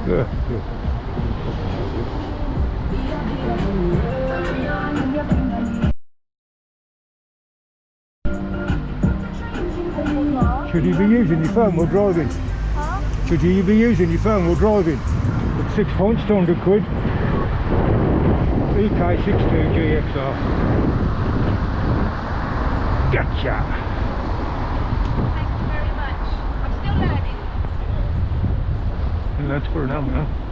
Good, good. Should you be using your phone while driving? Huh? Should you be using your phone while driving? It's 6 points, 200 quid. EK62 GXR. Gotcha! Thank you very much. I'm still learning. And that's for an hour now.